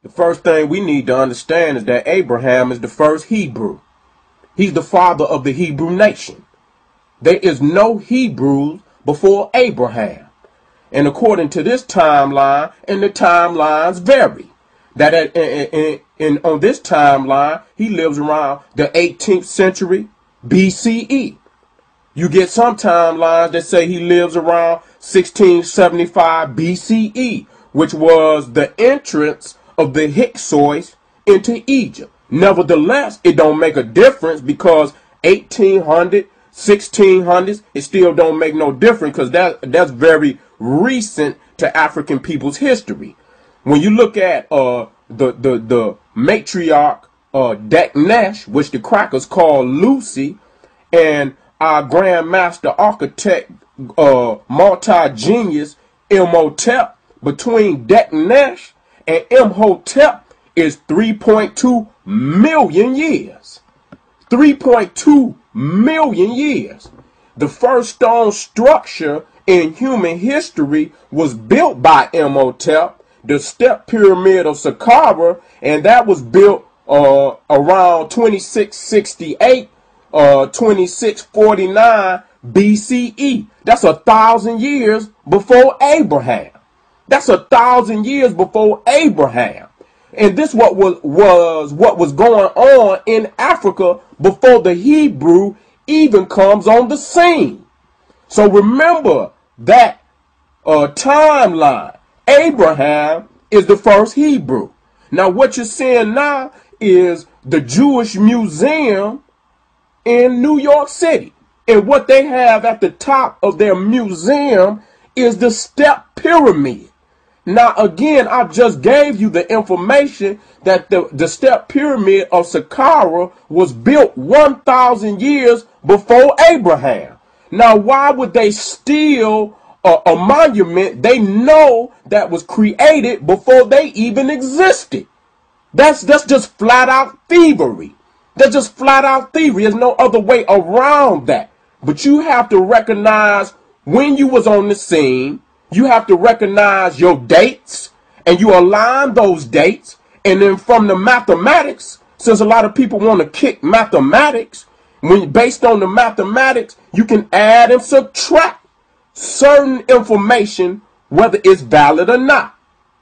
The first thing we need to understand is that Abraham is the first Hebrew. He's the father of the Hebrew nation. There is no Hebrews before Abraham. And according to this timeline, and the timelines vary, that on this timeline, he lives around the 18th century BCE. You get some timelines that say he lives around 1675 BCE, which was the entrance of the Hyksos into Egypt. Nevertheless, it don't make a difference because 1800, 1600s, it still don't make no difference because that's very recent to African people's history. When you look at the matriarch Deknesh, which the crackers call Lucy, and our grandmaster architect multi-genius Imhotep, between Deknesh and Imhotep is 3.2 million years. 3.2 million years. The first stone structure in human history was built by Imhotep, the step pyramid of Saqqara, and that was built around 2668, 2649 BCE. That's 1,000 years before Abraham. That's 1,000 years before Abraham. And this was what was going on in Africa before the Hebrew even comes on the scene. So remember that timeline. Abraham is the first Hebrew. Now what you're seeing now is the Jewish Museum in New York City. And what they have at the top of their museum is the step pyramid. Now, again, I just gave you the information that the step pyramid of Saqqara was built 1,000 years before Abraham. Now, why would they steal a monument they know that was created before they even existed? That's just flat out thievery. That's just flat out thievery. There's no other way around that. But you have to recognize when you was on the scene. You have to recognize your dates, and you align those dates. And then from the mathematics, since a lot of people want to kick mathematics, based on the mathematics, you can add and subtract certain information, whether it's valid or not.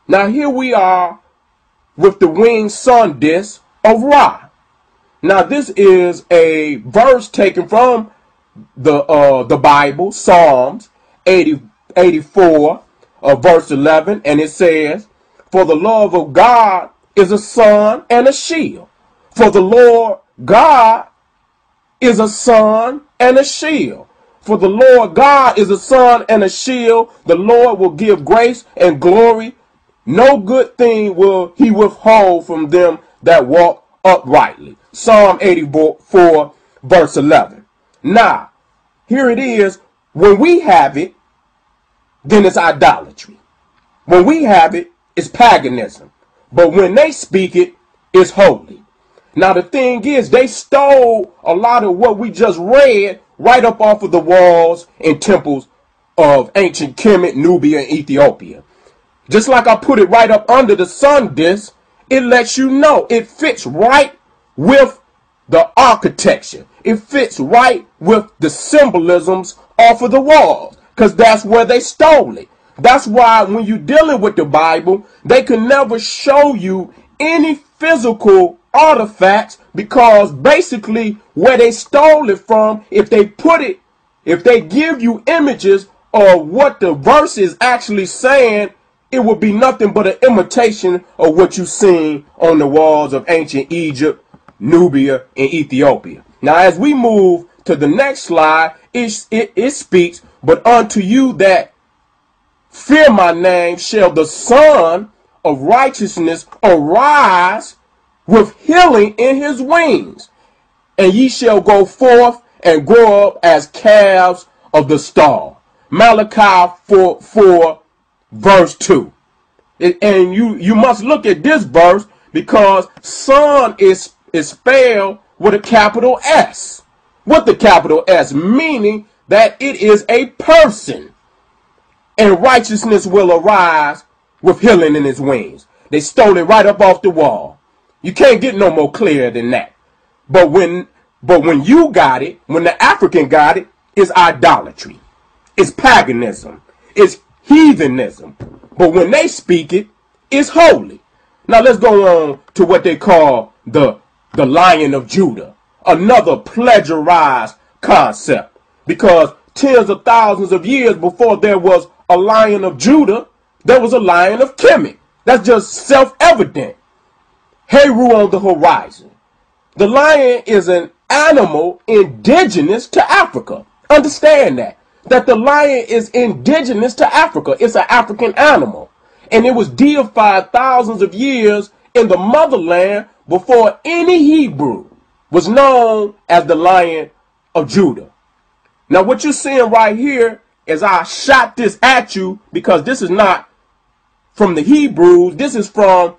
Now here we are with the winged sun disk of Ra. Now this is a verse taken from the Bible, Psalms 84, verse 11, and it says, "For the love of God is a sun and a shield." For the Lord God is a sun and a shield. For the Lord God is a sun and a shield. The Lord will give grace and glory. No good thing will he withhold from them that walk uprightly. Psalm 84, verse 11. Now, here it is. When we have it, then it's idolatry. When we have it, it's paganism. But when they speak it, it's holy. Now the thing is, they stole a lot of what we just read right up off of the walls and temples of ancient Kemet, Nubia, and Ethiopia. Just like I put it right up under the sun disk, it lets you know it fits right with the architecture. It fits right with the symbolisms off of the walls. Because that's where they stole it. That's why when you're dealing with the Bible, they can never show you any physical artifacts, because basically where they stole it from, if they give you images of what the verse is actually saying, it would be nothing but an imitation of what you've seen on the walls of ancient Egypt, Nubia, and Ethiopia. Now as we move to the next slide, it speaks, "But unto you that fear my name shall the Son of righteousness arise with healing in his wings, and ye shall go forth and grow up as calves of the stall." Malachi 4, verse 2. And you must look at this verse because son is spelled with a capital S. With the capital S, meaning that it is a person. And righteousness will arise with healing in his wings. They stole it right up off the wall. You can't get no more clear than that. But when you got it, when the African got it, it's idolatry. It's paganism. It's heathenism. But when they speak it, it's holy. Now let's go on to what they call the Lion of Judah. Another plagiarized concept. Because tens of thousands of years before there was a Lion of Judah, there was a Lion of Kemet. That's just self-evident. Heru on the horizon. The lion is an animal indigenous to Africa. Understand that. That the lion is indigenous to Africa. It's an African animal. And it was deified thousands of years in the motherland before any Hebrew was known as the Lion of Judah. Now what you're seeing right here is I shot this at you because this is not from the Hebrews. This is from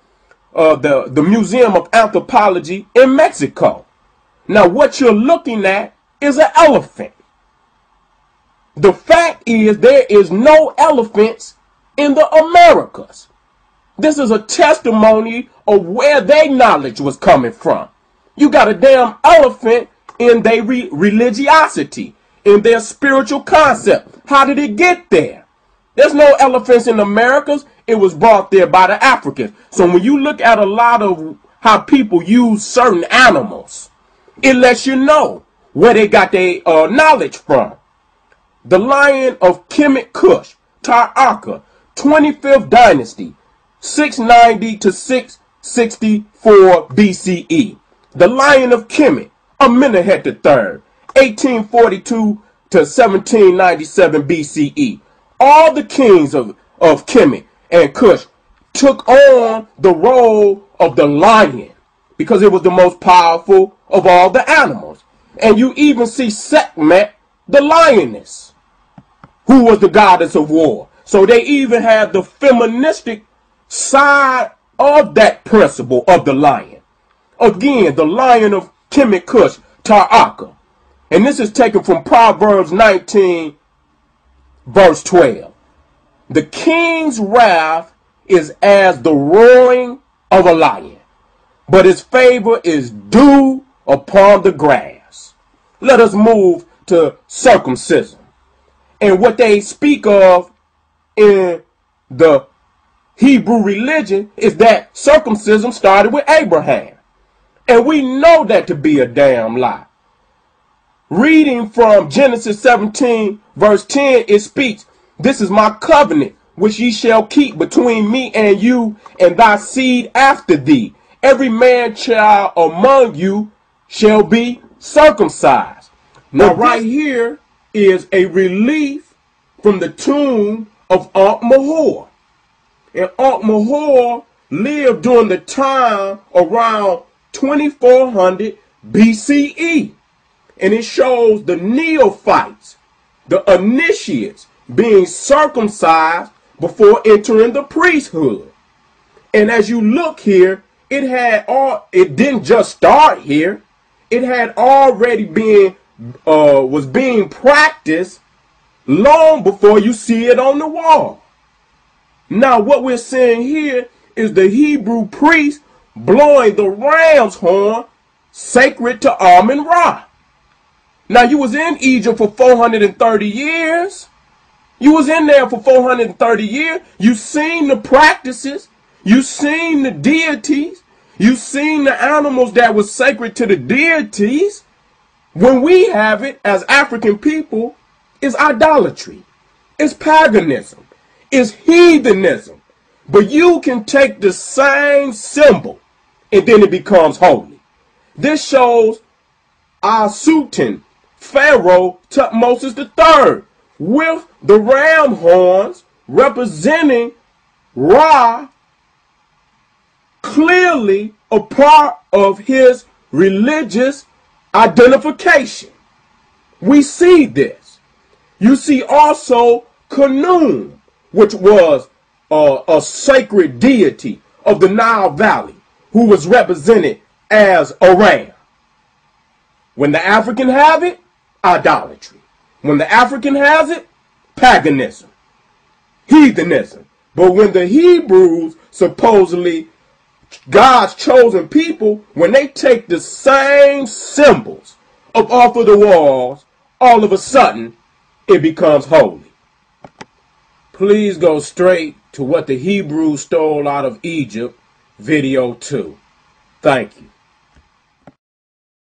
the Museum of Anthropology in Mexico. Now what you're looking at is an elephant. The fact is there is no elephants in the Americas. This is a testimony of where their knowledge was coming from. You got a damn elephant in their religiosity, in their spiritual concept. How did it get there? There's no elephants in the Americas. It was brought there by the Africans. So when you look at a lot of how people use certain animals, it lets you know where they got their knowledge from. The Lion of Kemet Kush, Taraka, 25th dynasty, 690 to 664 BCE. The Lion of Kemet, Amenemhet III, 1842 to 1797 BCE. All the kings of Kemet and Kush took on the role of the lion because it was the most powerful of all the animals. And you even see Sekhmet, the lioness, who was the goddess of war. So they even had the feministic side of that principle of the lion. Again, the Lion of Kemet Kush, Taraka. And this is taken from Proverbs 19, verse 12. The king's wrath is as the roaring of a lion, but his favor is dew upon the grass. Let us move to circumcision. And what they speak of in the Hebrew religion is that circumcision started with Abraham. And we know that to be a damn lie. Reading from Genesis 17, verse 10, it speaks, "This is my covenant, which ye shall keep between me and you and thy seed after thee. Every man child among you shall be circumcised." Now right here is a relief from the tomb of Ankh-Mahor. And Ankh-Mahor lived during the time around 2400 BCE. And it shows the neophytes, the initiates, being circumcised before entering the priesthood. And as you look here, it didn't just start here. It had already was being practiced long before you see it on the wall. Now what we're seeing here is the Hebrew priest blowing the ram's horn sacred to Amun-Ra. Now you was in Egypt for 430 years. You was in there for 430 years. You seen the practices. You seen the deities. You seen the animals that was sacred to the deities. When we have it as African people, it's idolatry. It's paganism. It's heathenism. But you can take the same symbol and then it becomes holy. This shows our Sultan, Pharaoh Tutmosis III, with the ram horns representing Ra, clearly a part of his religious identification. We see this. You see also Khnum, which was a sacred deity of the Nile Valley, who was represented as a ram. When the African have it, idolatry. When the African has it, paganism, heathenism. But when the Hebrews supposedly God's chosen people, when they take the same symbols up off of the walls, all of a sudden it becomes holy. Please go straight to what the Hebrews stole out of Egypt, video 2. Thank you.